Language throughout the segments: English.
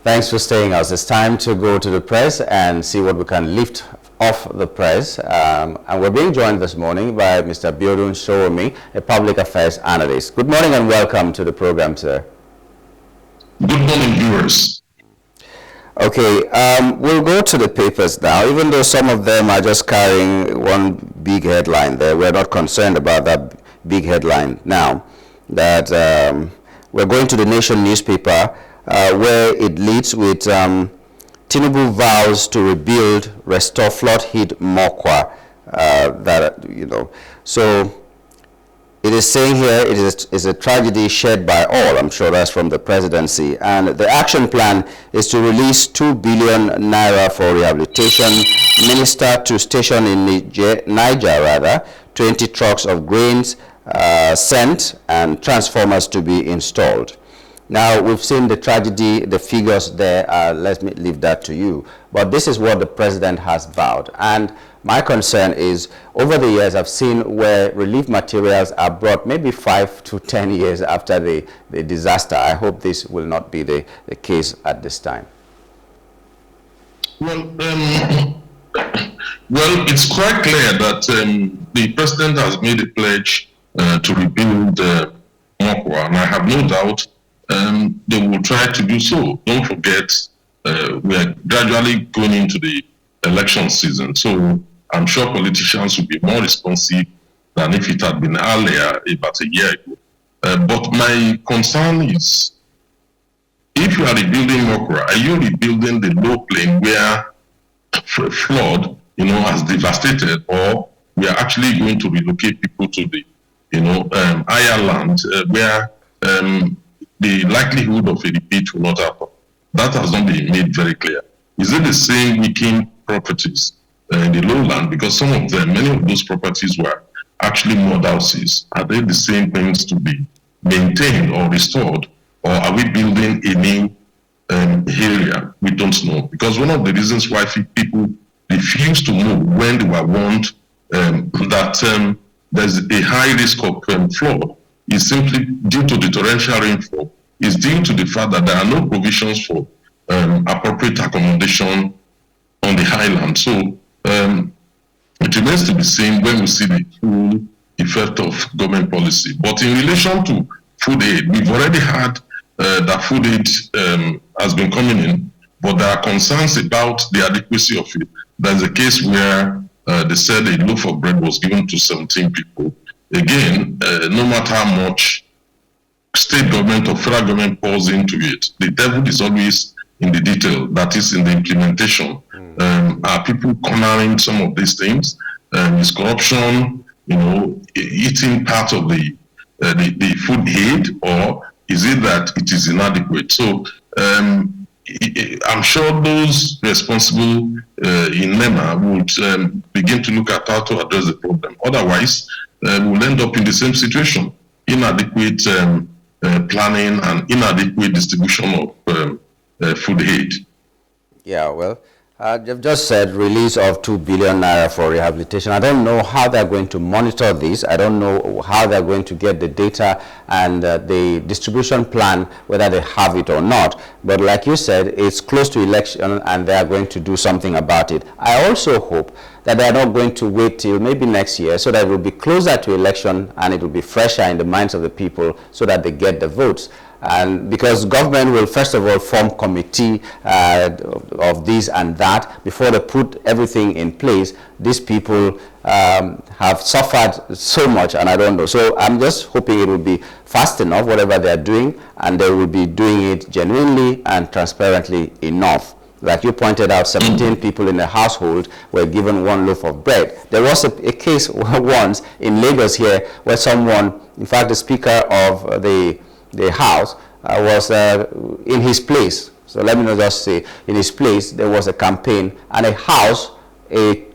Thanks for staying us. It's time to go to the press and see what we can lift off the press. And we're being joined this morning by Mr. Biodun Sowunmi, a public affairs analyst. Good morning and welcome to the program, sir. Good morning, viewers. Okay, we'll go to the papers now. Even though some of them are just carrying one big headline there, we're not concerned about that big headline now. That we're going to the Nation newspaper, where it leads with Tinubu vows to rebuild, restore flood-hit Mokwa. So it is saying here it is a tragedy shared by all. I'm sure that's from the presidency. And the action plan is to release 2 billion naira for rehabilitation, minister to station in Niger, 20 trucks of grains sent, and transformers to be installed. Now, we've seen the tragedy, the figures there. Let me leave that to you. But this is what the president has vowed. And my concern is, over the years, I've seen where relief materials are brought maybe 5 to 10 years after the disaster. I hope this will not be the case at this time. Well, it's quite clear that the president has made a pledge to rebuild Mokwa, and I have no doubt they will try to do so. Don't forget, we are gradually going into the election season, so I'm sure politicians will be more responsive than if it had been earlier, about a year ago. But my concern is, if you are rebuilding Mokwa, are you rebuilding the low plain where flood, has devastated, or we are actually going to relocate people to the, higher land where the likelihood of a repeat will not happen? That has not been made very clear. Is it the same weakened properties in the lowland? Because some of them, many of those properties were actually mud houses. Are they the same things to be maintained or restored? Or are we building a new area? We don't know. Because one of the reasons why people refuse to move when they were warned that there's a high risk of flood is simply due to the torrential rainfall. It's due to the fact that there are no provisions for appropriate accommodation on the highland. So it remains to be seen when we see the full effect of government policy. But in relation to food aid, we've already had that food aid has been coming in, but there are concerns about the adequacy of it. There's a case where they said a loaf of bread was given to 17 people. Again, no matter how much state government or federal government pours into it, the devil is always in the detail, that is in the implementation. Are people cornering some of these things? Is corruption, eating part of the food aid, or is it that it is inadequate? So I'm sure those responsible in NEMA would begin to look at how to address the problem. Otherwise, we'll end up in the same situation: inadequate planning and inadequate distribution of food aid. Yeah, well, you've just said release of 2 billion naira for rehabilitation. I don't know how they're going to monitor this. I don't know how they're going to get the data and the distribution plan, whether they have it or not. But like you said, it's close to election and they are going to do something about it. I also hope that they are not going to wait till maybe next year, so that it will be closer to election and it will be fresher in the minds of the people so that they get the votes. And because government will first of all form committee of this and that before they put everything in place. These people have suffered so much, and I don't know. So I'm just hoping it will be fast enough, whatever they are doing, and they will be doing it genuinely and transparently enough. Like you pointed out, 17 people in a household were given 1 loaf of bread. There was a case once in Lagos here where someone, in fact the speaker of the house was in his place. So let me not just say, in his place there was a campaign, and a house, a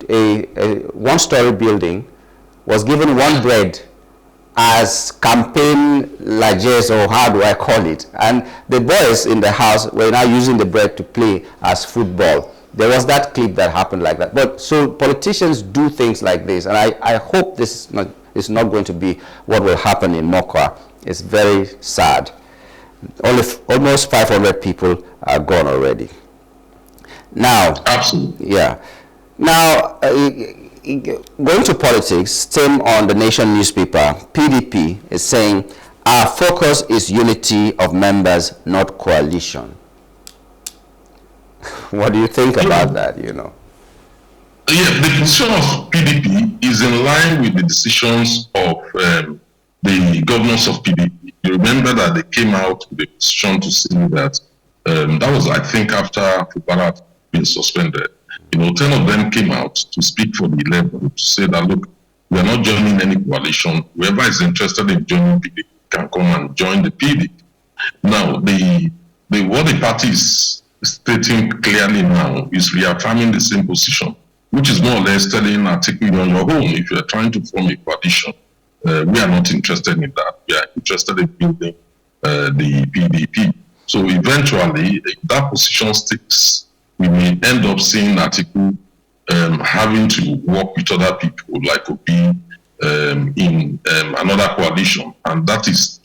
one-story building, was given 1 bread as campaign largesse, or how do I call it? And the boys in the house were now using the bread to play as football. There was that clip that happened like that. But so politicians do things like this, and I hope this is not going to be what will happen in Mokwa. It's very sad. Almost 500 people are gone already. Now, Absolutely. yeah. Now, going to politics, same on the Nation newspaper, PDP is saying, our focus is unity of members, not coalition. What do you think about that, you know? Yeah, the position of PDP is in line with the decisions of the governors of PDP. You remember that they came out with a position to say that, that was, I think, after Fubara had been suspended. 10 of them came out to speak for the 11 to say that, look, we are not joining any coalition. Whoever is interested in joining PDP can come and join the PDP. Now, what the party is stating clearly now is reaffirming the same position, which is more or less telling Atiku, on your own, if you are trying to form a coalition, we are not interested in that. We are interested in building the PDP. So eventually, if that position sticks, we may end up seeing Atiku having to work with other people like Obi in another coalition. And that is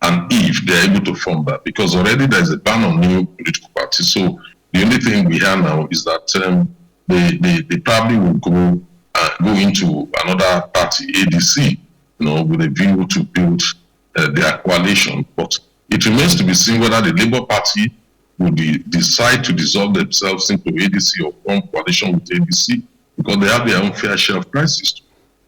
if they're able to form that, because already there's a ban on new political parties. So the only thing we have now is that they probably will go into another party, ADC, with a view to build their coalition. But it remains to be seen whether the Labour Party will decide to dissolve themselves into ADC or form coalition with ADC, because they have their own fair share of crises.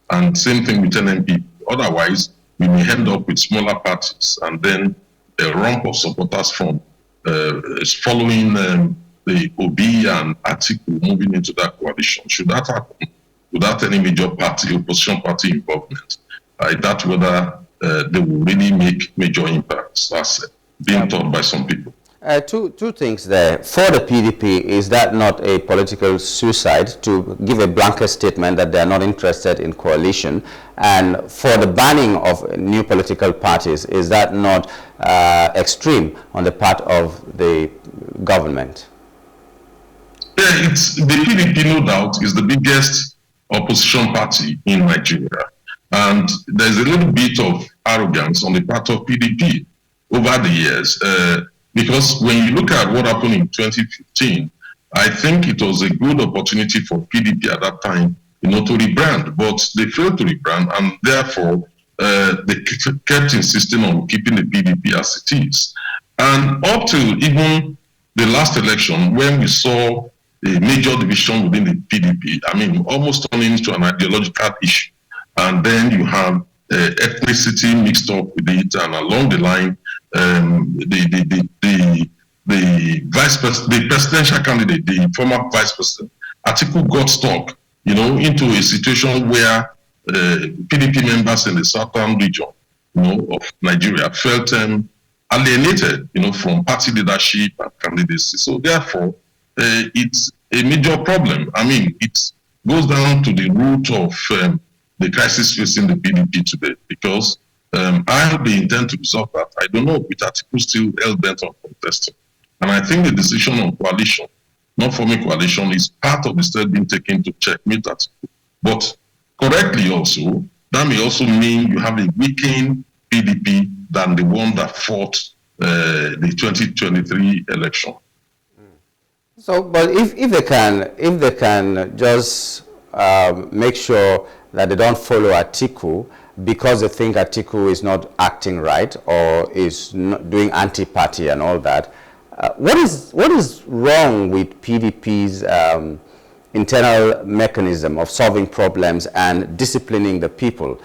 And same thing with NMP. Otherwise, we may end up with smaller parties, and then a rump of supporters from following the Obi and Atiku moving into that coalition. Should that happen without any major party, opposition party involvement, I doubt whether they will really make major impacts, as being thought by some people. Two things there. For the PDP, is that not a political suicide to give a blanket statement that they are not interested in coalition? And for the banning of new political parties, is that not extreme on the part of the government? Yeah, the PDP, no doubt, is the biggest opposition party in Nigeria. And there's a little bit of arrogance on the part of PDP over the years. Because when you look at what happened in 2015, I think it was a good opportunity for PDP at that time, to rebrand, but they failed to rebrand, and therefore they kept insisting on keeping the PDP as it is. And up till even the last election, when we saw a major division within the PDP, I mean, almost turning into an ideological issue, and then you have ethnicity mixed up with it, and along the line, the presidential candidate, the former vice president, Atiku got stuck, into a situation where PDP members in the southern region, of Nigeria felt alienated, from party leadership and candidacy. So therefore, it's a major problem. I mean, it goes down to the root of the crisis facing the PDP today, because I have the intent to resolve that. I don't know, with Atiku still held bent on contesting. And I think the decision on coalition, not forming coalition, is part of the step being taken to checkmate Atiku. But correctly also, that may also mean you have a weakened PDP than the one that fought the 2023 election. So, but if they can just make sure that they don't follow Atiku because they think Atiku is not acting right or is not doing anti-party and all that, what is wrong with PDP's internal mechanism of solving problems and disciplining the people?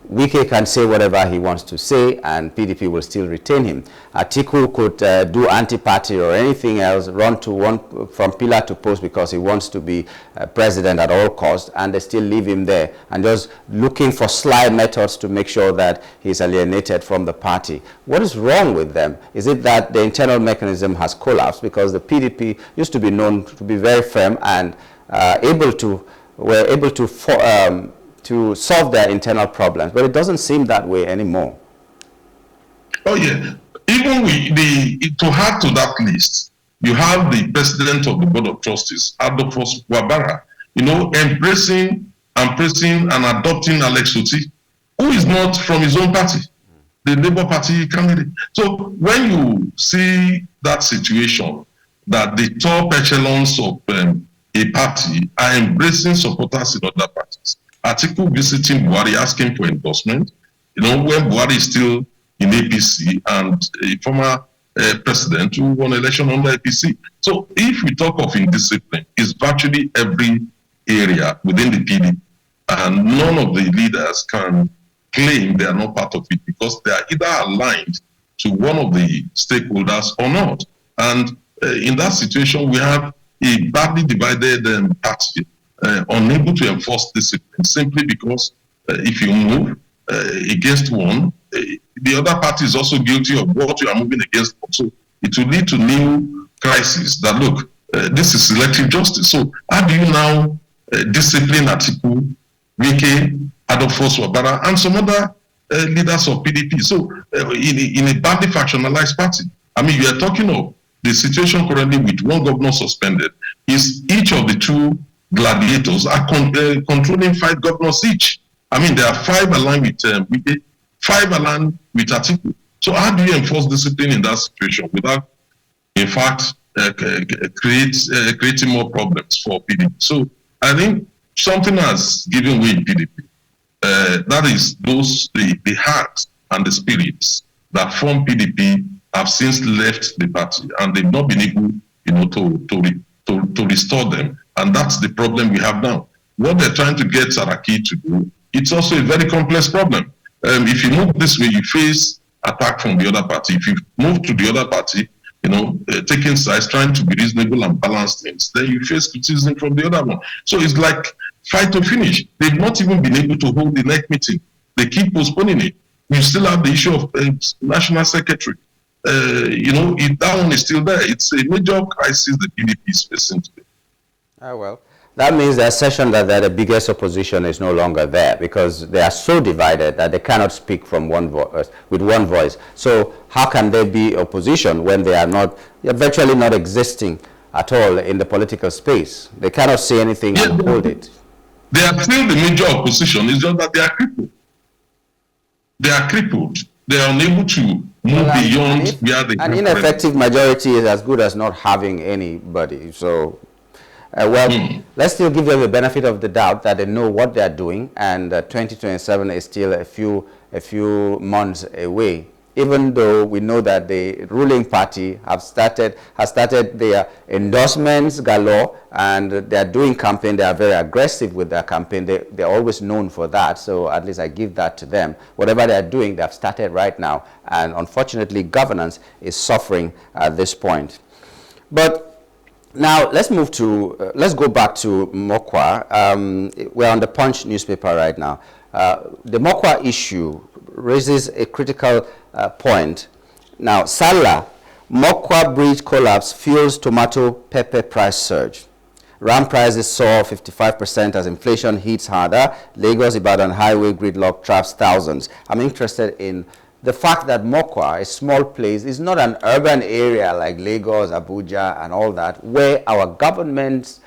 Wike can say whatever he wants to say and PDP will still retain him. Atiku could do anti-party or anything else, run from pillar to post because he wants to be president at all costs, and they still leave him there and just looking for sly methods to make sure that he's alienated from the party. What is wrong with them? Is it that the internal mechanism has collapsed? Because the PDP used to be known to be very firm and were able to solve their internal problems, but it doesn't seem that way anymore. Oh yeah, even to add to that list, you have the president of the board of trustees, Adolphus Wabara, embracing and praising and adopting Alex Oti, who is not from his own party. the Labour Party candidate. So when you see that situation, that the top echelons of a party are embracing supporters in other parties, Atiku visiting Buhari asking for endorsement, when Buhari is still in APC and a former president who won election under APC. So if we talk of indiscipline, it's virtually every area within the PDP, and none of the leaders can claim they are not part of it because they are either aligned to one of the stakeholders or not. And in that situation, we have a badly divided party, unable to enforce discipline simply because if you move against one, the other party is also guilty of what you are moving against. So it will lead to new crises that, look, this is selective justice. So how do you now discipline Atiku, Wike, Adolfo Wabara, and some other leaders of PDP? So in a badly factionalized party, I mean, you are talking of the situation currently with one governor suspended, is each of the two gladiators are controlling 5 governors each. I mean, there are 5 aligned with Wike, 5 aligned with Atiku. So how do you enforce discipline in that situation without, in fact, creating more problems for PDP? So I think something has given way in PDP. That is the heart and the spirits that form PDP have since left the party, and they've not been able, to restore them. And that's the problem we have now. What they're trying to get Saraki to do, it's also a very complex problem. If you move this way, you face attack from the other party. If you move to the other party, taking sides, trying to be reasonable and balance things, then you face criticism from the other one. So it's like fight to finish. They've not even been able to hold the next meeting. They keep postponing it. We still have the issue of national secretary. That one is still there. It's a major crisis the PDP is facing today. Well, that means the assertion that the biggest opposition is no longer there because they are so divided that they cannot speak from with one voice. So how can there be opposition when they're virtually not existing at all in the political space? They cannot say anything and hold it. They are still the major opposition. It's just that they are crippled. They are crippled. They are unable to move beyond where they an ineffective majority is as good as not having anybody. So, let's still give them the benefit of the doubt that they know what they are doing, and 2027 is still a few months away. Even though we know that the ruling party has started their endorsements galore, and they are doing campaign. They are very aggressive with their campaign. They're always known for that. So at least I give that to them. Whatever they are doing, they have started right now. And unfortunately, governance is suffering at this point. But now let's move to, let's go back to Mokwa. We're on the Punch newspaper right now. The Mokwa issue raises a critical point. Now, Salah, Mokwa bridge collapse fuels tomato pepper price surge. Ram prices soar 55% as inflation hits harder. Lagos-Ibadan highway gridlock traps thousands. I'm interested in the fact that Mokwa, a small place, is not an urban area like Lagos, Abuja, and all that, where our governments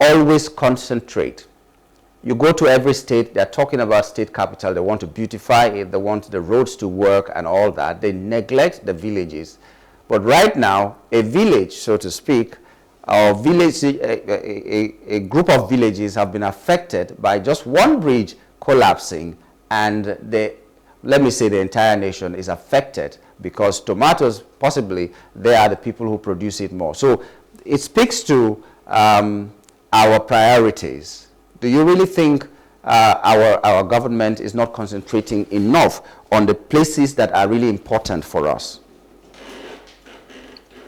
always concentrate. You go to every state, they're talking about state capital, they want to beautify it, they want the roads to work and all that. They neglect the villages. But right now, a village, so to speak, a group of villages have been affected by just one bridge collapsing, and let me say the entire nation is affected because tomatoes, possibly, they are the people who produce it more. So it speaks to our priorities. Do you really think our government is not concentrating enough on the places that are really important for us?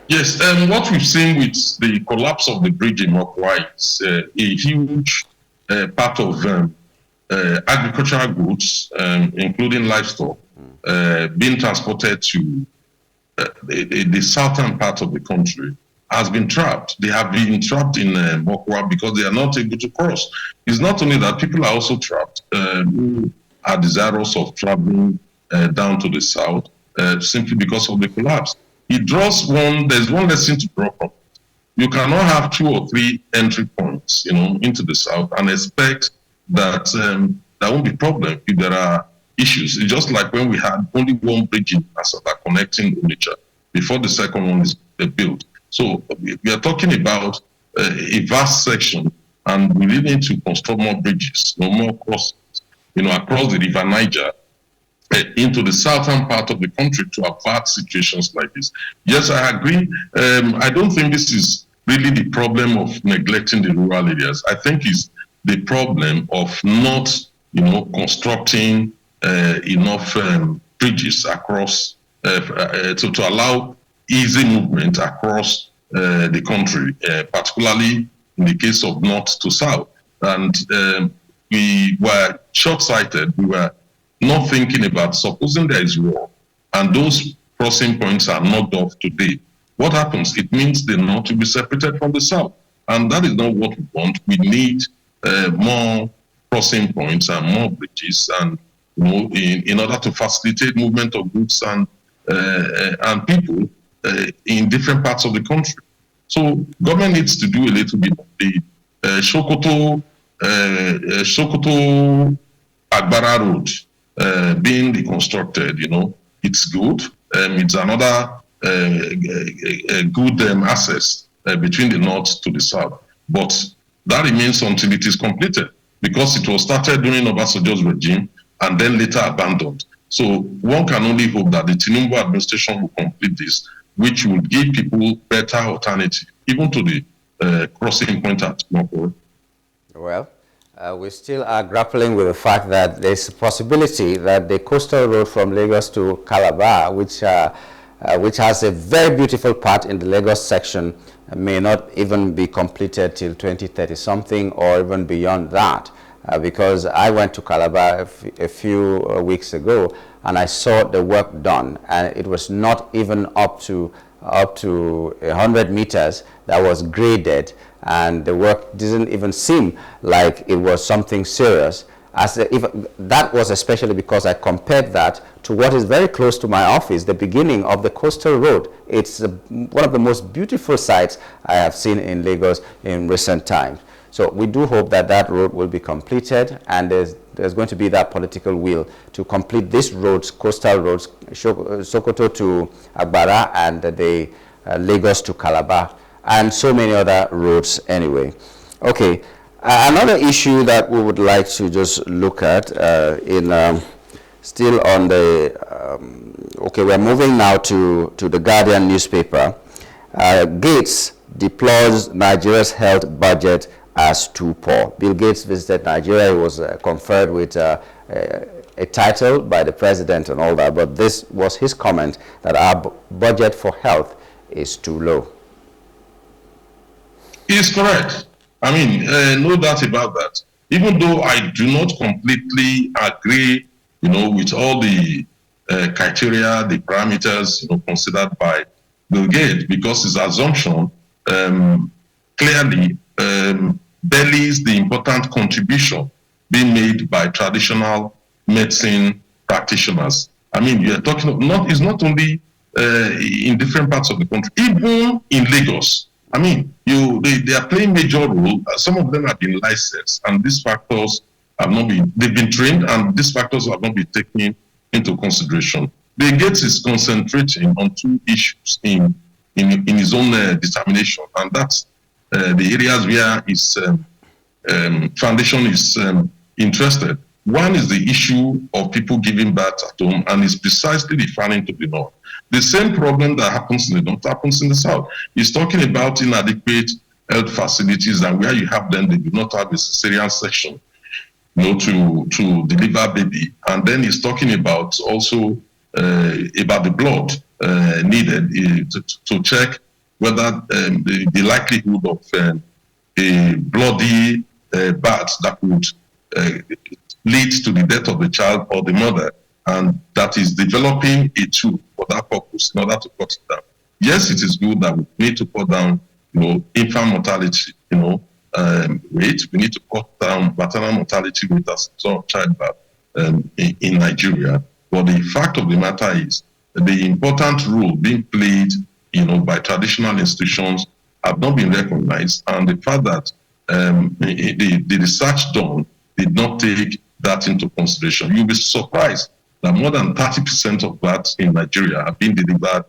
Yes, what we've seen with the collapse of the bridge in Mokwa is a huge part of agricultural goods, including livestock, being transported to the southern part of the country has been trapped. They have been trapped in Mokwa because they are not able to cross. It's not only that, people are also trapped who are desirous of traveling down to the south simply because of the collapse. There's one lesson to draw from. You cannot have 2 or 3 entry points, into the south and expect that there won't be problem if there are issues. It's just like when we had only one bridge in Asaba connecting Onitsha before the second one is built. So we are talking about a vast section, and we really need to construct more bridges, no more crossings, across the River Niger into the southern part of the country to avert situations like this. Yes, I agree. I don't think this is really the problem of neglecting the rural areas. I think it's the problem of not, constructing enough bridges across to allow easy movement across the country, particularly in the case of north to south. And we were short-sighted. We were not thinking about, supposing there is war and those crossing points are knocked off today, what happens? It means the north will be separated from the south. And that is not what we want. We need more crossing points and more bridges, and in order to facilitate movement of goods and people in different parts of the country. So government needs to do a little bit of the Sokoto Agbara Road being reconstructed. It's good. It's another good access between the north to the south. But that remains until it is completed, because it was started during Obasanjo's regime and then later abandoned. So one can only hope that the Tinubu administration will complete this, which will give people better alternative, even to the crossing point at Mokoro. Well, we still are grappling with the fact that there's a possibility that the coastal road from Lagos to Calabar, which has a very beautiful part in the Lagos section, may not even be completed till 2030 something, or even beyond that. Because I went to Calabar a few weeks ago and I saw the work done, and it was not even up to 100 meters that was graded, and the work didn't even seem like it was something serious. That was especially because I compared that to what is very close to my office, the beginning of the coastal road. It's one of the most beautiful sights I have seen in Lagos in recent times. So we do hope that that road will be completed, and there's going to be that political will to complete these roads, coastal roads, Sokoto to Agbara, and the Lagos to Calabar, and so many other roads anyway. Okay, another issue that we would like to just look at still on the, okay, we're moving now to the Guardian newspaper. Gates deplores Nigeria's health budget as too poor. Bill Gates visited Nigeria. He was conferred with a title by the president and all that, but this was his comment that our budget for health is too low. He's correct. I mean, no doubt about that. Even though I do not completely agree, with all the criteria, the parameters, considered by Bill Gates, because his assumption clearly belies the important contribution being made by traditional medicine practitioners. I mean, you're talking of it's not only in different parts of the country, even in Lagos. I mean, they are playing major role. Some of them have been licensed, and these factors have not been, they've been trained, and these factors have not been taken into consideration. Bill Gates is concentrating on two issues in his own determination, and that's the areas where his foundation is interested. One is the issue of people giving birth at home, and is precisely referring to the north. The same problem that happens in the north happens in the south. He's talking about inadequate health facilities, and where you have them, they do not have a cesarean section, to deliver baby. And then he's talking about also about the blood needed to check whether the likelihood of a bloody birth that would lead to the death of the child or the mother, and that is developing a tool for that purpose in order to cut it down. Yes, it is good that we need to cut down, infant mortality, rate. We need to cut down maternal mortality rate as a result of childbirth in Nigeria. But the fact of the matter is the important role being played, by traditional institutions have not been recognized, and the fact that the research done did not take that into consideration. You'll be surprised that more than 30% of that in Nigeria have been delivered,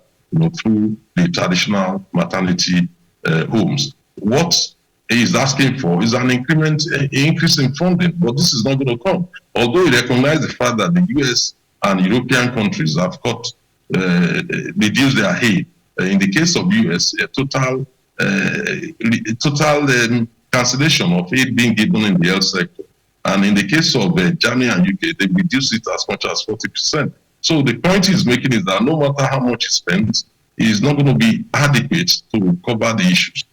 through the traditional maternity homes. What is asking for is an increase in funding, but this is not going to come. Although we recognize the fact that the US and European countries have reduced their aid. In the case of US, a total cancellation of aid being given in the health sector. And in the case of Germany and UK, they reduced it as much as 40%. So the point he's making is that no matter how much he spends, it is not going to be adequate to cover the issues.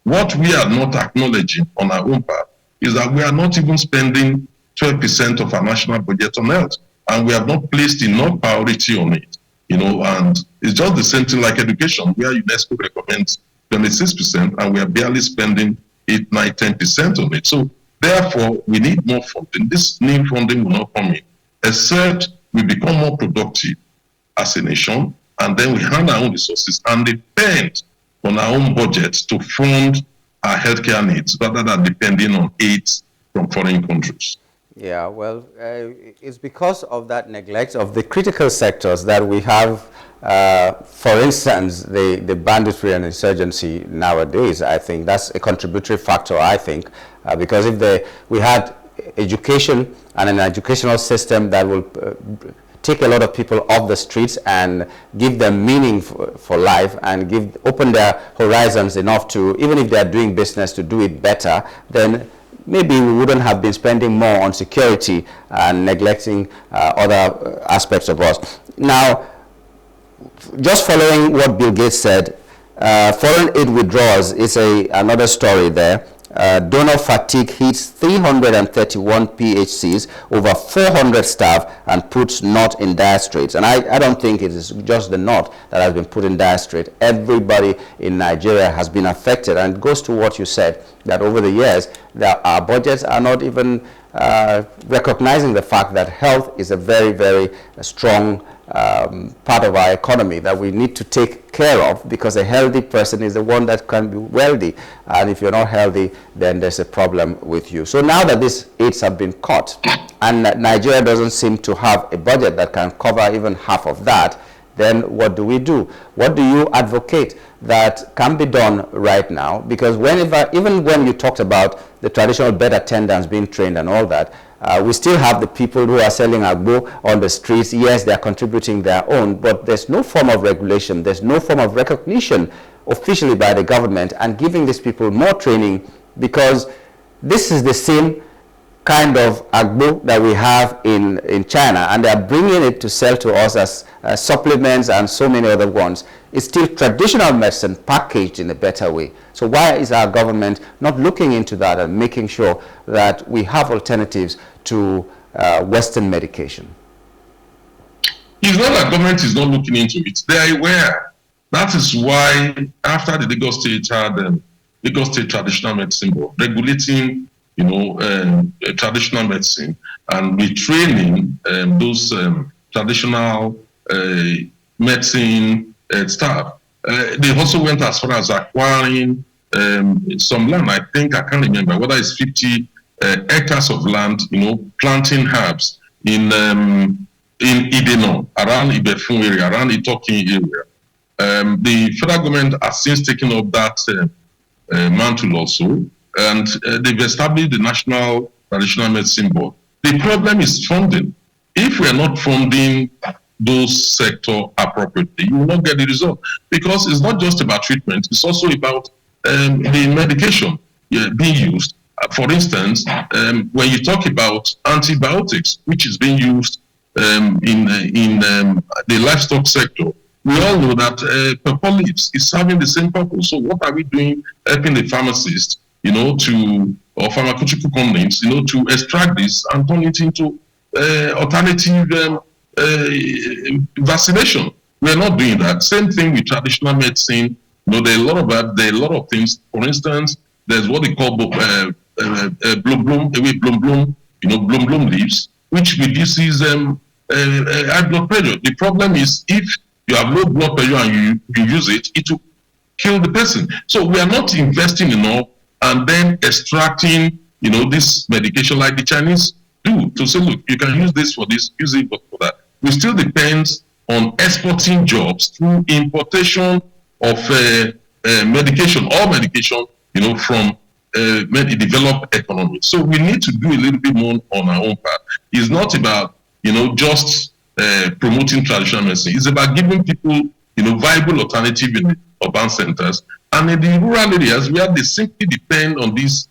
What we are not acknowledging on our own part is that we are not even spending 12% of our national budget on health, and we have not placed enough priority on it. And it's just the same thing like education, where UNESCO recommends 26%, and we are barely spending 8, 9, 10% on it. So therefore, we need more funding. This new funding will not come in, except we become more productive as a nation, and then we hand our own resources and depend on our own budget to fund our healthcare needs rather than depending on aid from foreign countries. Yeah, well, it's because of that neglect of the critical sectors that we have, for instance, the banditry and insurgency nowadays. I think that's a contributory factor, I think, because if we had education and an educational system that will take a lot of people off the streets and give them meaning for life and open their horizons enough to, even if they're doing business, to do it better, then maybe we wouldn't have been spending more on security and neglecting other aspects of us. Now, just following what Bill Gates said, foreign aid withdrawals is another story there. Donor fatigue hits 331 PHCs, over 400 staff, and puts North in dire straits. And I don't think it is just the North that has been put in dire straits. Everybody in Nigeria has been affected. And it goes to what you said, that over the years, that our budgets are not even recognizing the fact that health is a very, very strong part of our economy that we need to take care of, because a healthy person is the one that can be wealthy, and if you're not healthy, then there's a problem with you. So now that these aids have been cut and Nigeria doesn't seem to have a budget that can cover even half of that, then what do we do? What do you advocate that can be done right now? Because even when you talked about the traditional bed attendants being trained and all that, we still have the people who are selling agbo on the streets. Yes, they are contributing their own, but there's no form of regulation. There's no form of recognition officially by the government and giving these people more training, because this is the same kind of agbo that we have in China, and they are bringing it to sell to us as supplements and so many other ones. It's still traditional medicine packaged in a better way. So why is our government not looking into that and making sure that we have alternatives to Western medication? It's not that government is not looking into it. They are aware. That is why after the Lagos State had Lagos State Traditional Medicine Board regulating, traditional medicine and retraining those traditional medicine staff. They also went as far as acquiring some land. I can't remember whether it's 50 hectares of land, planting herbs in Ideno, around Ibefun area, around Itokin area. The federal government has since taken up that mantle also, and they've established the National Traditional Medicine Board. The problem is funding. If we're not funding those sectors appropriately, you will not get the result, because it's not just about treatment, it's also about the medication being used. For instance, when you talk about antibiotics, which is being used in the livestock sector, we all know that purple leaves is serving the same purpose. So what are we doing helping the pharmacists, or pharmaceutical companies, to extract this and turn it into alternative vaccination? We're not doing that. Same thing with traditional medicine. There are a lot of things. For instance, there's what they call blum leaves, which reduces high blood pressure. The problem is, if you have low blood pressure and you use it, it will kill the person. So we are not investing enough and then extracting, this medication like the Chinese do. do to say, look, you can use this for this, use it for that. We still depend on exporting jobs through importation of medication, from developed economies. So we need to do a little bit more on our own part. It's not about, just promoting traditional medicine. It's about giving people, viable alternative in the urban centers. And in the rural areas, where they simply depend on this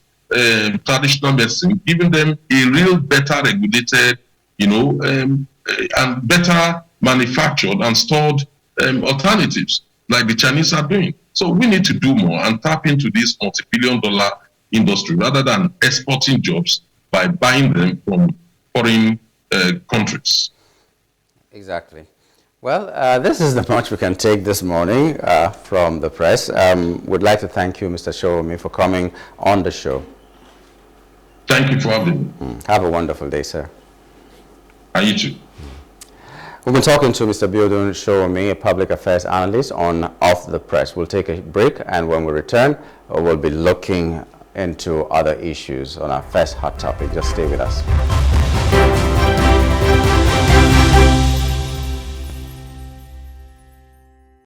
traditional medicine, giving them a real better regulated, and better manufactured and stored alternatives like the Chinese are doing. So we need to do more and tap into this multi-billion-dollar industry rather than exporting jobs by buying them from foreign countries. Exactly. Well, this is the much we can take this morning from the press. We'd like to thank you, Mr. Sowunmi, for coming on the show. Thank you for having me. Have a wonderful day, sir. And you too. We've been talking to Mr. Biodun Sowunmi, a public affairs analyst, on Off the Press. We'll take a break, and when we return, we'll be looking into other issues on our first hot topic. Just stay with us.